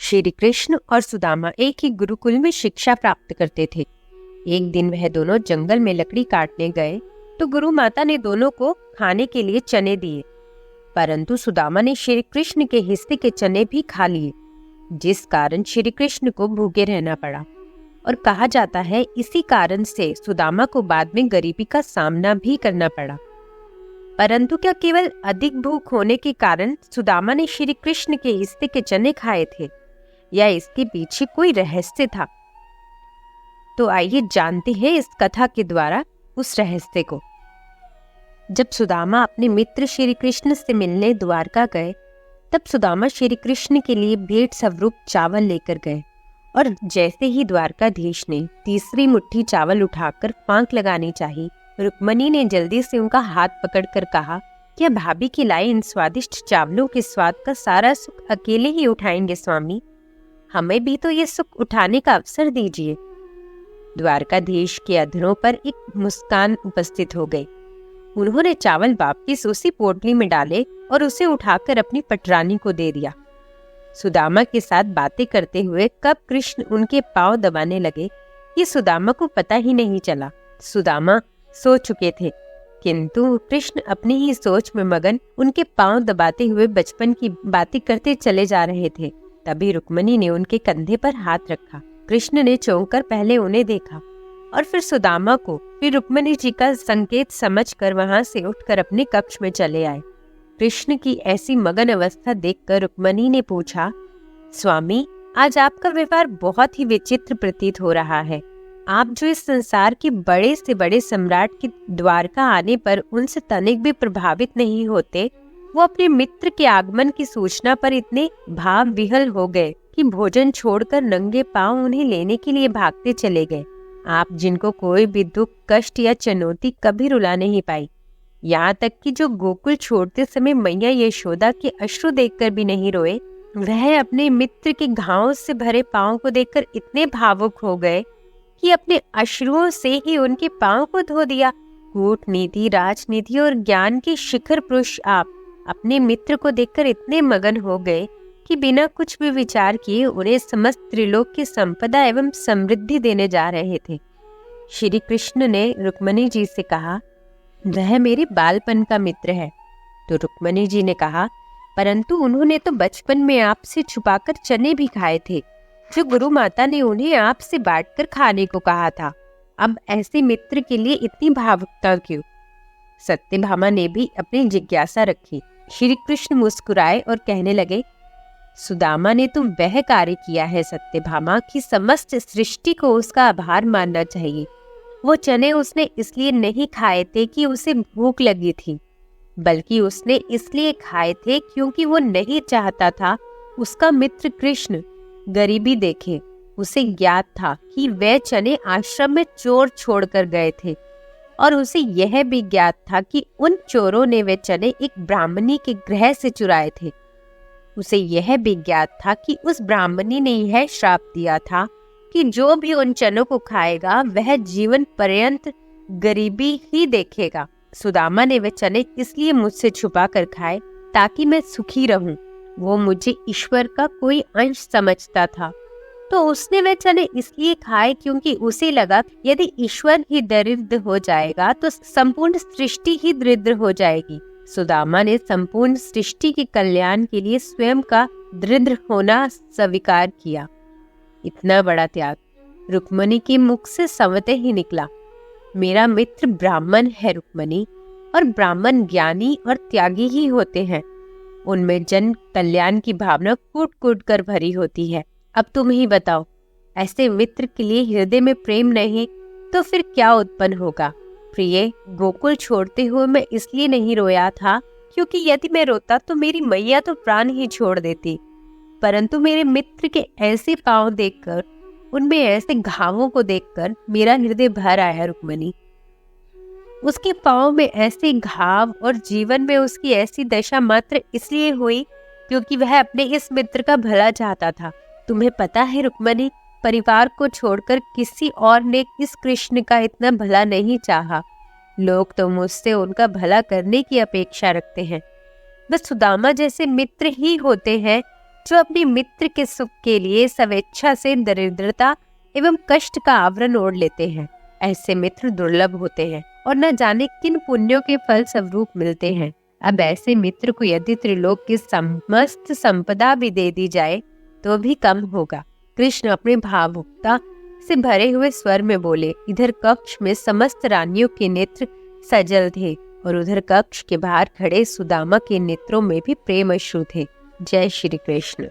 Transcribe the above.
श्री कृष्ण और सुदामा एक ही गुरुकुल में शिक्षा प्राप्त करते थे। एक दिन वह दोनों जंगल में लकड़ी काटने गए तो गुरु माता ने दोनों को खाने के लिए चने दिए, परंतु सुदामा ने श्री कृष्ण के हिस्से के चने भी खा लिए, जिस कारण श्री कृष्ण को भूखे रहना पड़ा। और कहा जाता है इसी कारण से सुदामा को बाद में गरीबी का सामना भी करना पड़ा। परंतु क्या केवल अधिक भूख होने के कारण सुदामा ने श्री कृष्ण के हिस्से के चने खाए थे, या इसके पीछे कोई रहस्य था? तो आइए जानते हैं इस कथा के द्वारा उस रहस्य को। जब सुदामा अपने मित्र श्री कृष्ण से मिलने द्वारका गए, तब सुदामा श्री कृष्ण के लिए भेंट स्वरूप चावल लेकर गए, और जैसे ही द्वारकाधीश ने तीसरी मुट्ठी चावल उठाकर फांक लगानी चाहिए, रुक्मणी ने जल्दी से उनका हाथ पकड़कर कहा, क्या भाभी खिलाए इन स्वादिष्ट चावलों के स्वाद का सारा सुख अकेले ही उठाएंगे स्वामी? हमें भी तो ये सुख उठाने का अवसर दीजिए। द्वारकाधीश के अधरों पर एक मुस्कान उपस्थित हो गई। उन्होंने चावल वापस उसी पोटली में डाले और उसे उठाकर अपनी पटरानी को दे दिया। सुदामा के साथ बातें करते हुए कब कृष्ण उनके पांव दबाने लगे, ये सुदामा को पता ही नहीं चला। सुदामा सो चुके थे, किंतु कृष्ण अपनी ही सोच में मगन उनके पांव दबाते हुए बचपन की बातें करते चले जा रहे थे। तभी रुक्मणी ने उनके कंधे पर हाथ रखा। कृष्ण ने चौंक कर पहले उन्हें देखा और फिर सुदामा को, फिर रुक्मणी जी का संकेत समझकर वहां से उठकर अपने कक्ष में चले आए। कृष्ण की ऐसी मगन अवस्था देखकर रुक्मणी ने पूछा, स्वामी, आज आपका व्यवहार बहुत ही विचित्र प्रतीत हो रहा है। आप जो इस संसार के बड़े से बड़े सम्राट के द्वारका आने पर उनसे तनिक भी प्रभावित नहीं होते, वो अपने मित्र के आगमन की सूचना पर इतने भाव विहल हो गए कि भोजन छोड़कर नंगे पांव उन्हें लेने के लिए भागते चले गए। आप जिनको कोई भी दुख, कष्ट या चुनौती कभी रुला नहीं पाई, यहाँ तक कि जो गोकुल छोड़ते समय मैया यशोदा के अश्रु देखकर भी नहीं रोए, वह अपने मित्र के घावों से भरे पांव को देखकर इतने भावुक हो गए कि अपने अश्रुओं से ही उनके पांव को धो दिया। कूटनीति, राजनीति और ज्ञान के शिखर पुरुष आप अपने मित्र को देखकर इतने मगन हो गए कि बिना कुछ भी विचार किए उन्हें समस्त त्रिलोक की संपदा एवं समृद्धि देने जा रहे थे। श्री कृष्ण ने रुक्मणी जी से कहा, वह मेरे बालपन का मित्र है। तो रुक्मणी जी ने कहा, परंतु उन्होंने तो बचपन में आपसे छुपाकर चने भी खाए थे, जो गुरु माता ने उन्हें आपसे बांटकर खाने को कहा था। अब ऐसे मित्र के लिए इतनी भावुकता क्यों? सत्यभामा ने भी अपनी जिज्ञासा रखी। श्री कृष्ण मुस्कुराए और कहने लगे, सुदामा ने तो वह कार्य किया है सत्यभामा कि समस्त सृष्टि को उसका आभार मानना चाहिए। वो चने उसने इसलिए नहीं खाए थे कि उसे भूख लगी थी, बल्कि उसने इसलिए खाए थे क्योंकि वो नहीं चाहता था उसका मित्र कृष्ण गरीबी देखे। उसे ज्ञात था कि वे चने आश्रम में चोर छोड़कर गए थे, और उसे यह भी ज्ञात था कि उन चोरों ने वे चने एक ब्राह्मणी के गृह से चुराए थे। उसे यह भी ज्ञात था कि उस ब्राह्मणी ने यह श्राप दिया था कि जो भी उन चनों को खाएगा वह जीवन पर्यंत गरीबी ही देखेगा। सुदामा ने वे चने इसलिए मुझसे छुपा कर खाए ताकि मैं सुखी रहूं। वो मुझे ईश्वर का कोई अंश समझता था, तो उसने वे चने इसलिए खाए क्योंकि उसे लगा यदि ईश्वर ही दरिद्र हो जाएगा तो संपूर्ण सृष्टि ही दरिद्र हो जाएगी। सुदामा ने संपूर्ण सृष्टि के कल्याण के लिए स्वयं का दरिद्र होना स्वीकार किया। इतना बड़ा त्याग रुक्मणी के मुख से संवते ही निकला। मेरा मित्र ब्राह्मण है रुक्मणी, और ब्राह्मण ज्ञानी और त्यागी ही होते हैं। उनमें जन कल्याण की भावना कूट कूट कर भरी होती है। अब तुम ही बताओ, ऐसे मित्र के लिए हृदय में प्रेम नहीं तो फिर क्या उत्पन्न होगा? प्रिय, गोकुल छोड़ते हुए मैं इसलिए नहीं रोया था क्योंकि यदि मैं रोता तो मेरी मैया तो प्राण ही छोड़ देती, परंतु मेरे मित्र के ऐसे पांव देखकर, उनमें ऐसे घावों को देखकर मेरा हृदय भर आया रुक्मणी। उसके पांव में ऐसे घाव और जीवन में उसकी ऐसी दशा मात्र इसलिए हुई क्योंकि वह अपने इस मित्र का भला चाहता था। तुम्हें पता है रुक्मणी, परिवार को छोड़कर किसी और ने इस कृष्ण का इतना भला नहीं चाहा। लोग तो मुझसे उनका भला करने की अपेक्षा रखते हैं। बस सुदामा जैसे मित्र ही होते हैं जो अपने मित्र के सुख के लिए स्वेच्छा से दरिद्रता एवं कष्ट का आवरण ओढ़ लेते हैं। ऐसे मित्र दुर्लभ होते हैं और न जाने किन पुण्यों के फल स्वरूप मिलते हैं। अब ऐसे मित्र को यदि त्रिलोक की समस्त संपदा भी दे दी जाए तो भी कम होगा। कृष्ण अपने भावुकता से भरे हुए स्वर में बोले। इधर कक्ष में समस्त रानियों के नेत्र सजल थे और उधर कक्ष के बाहर खड़े सुदामा के नेत्रों में भी प्रेम अश्रु थे। जय श्री कृष्ण।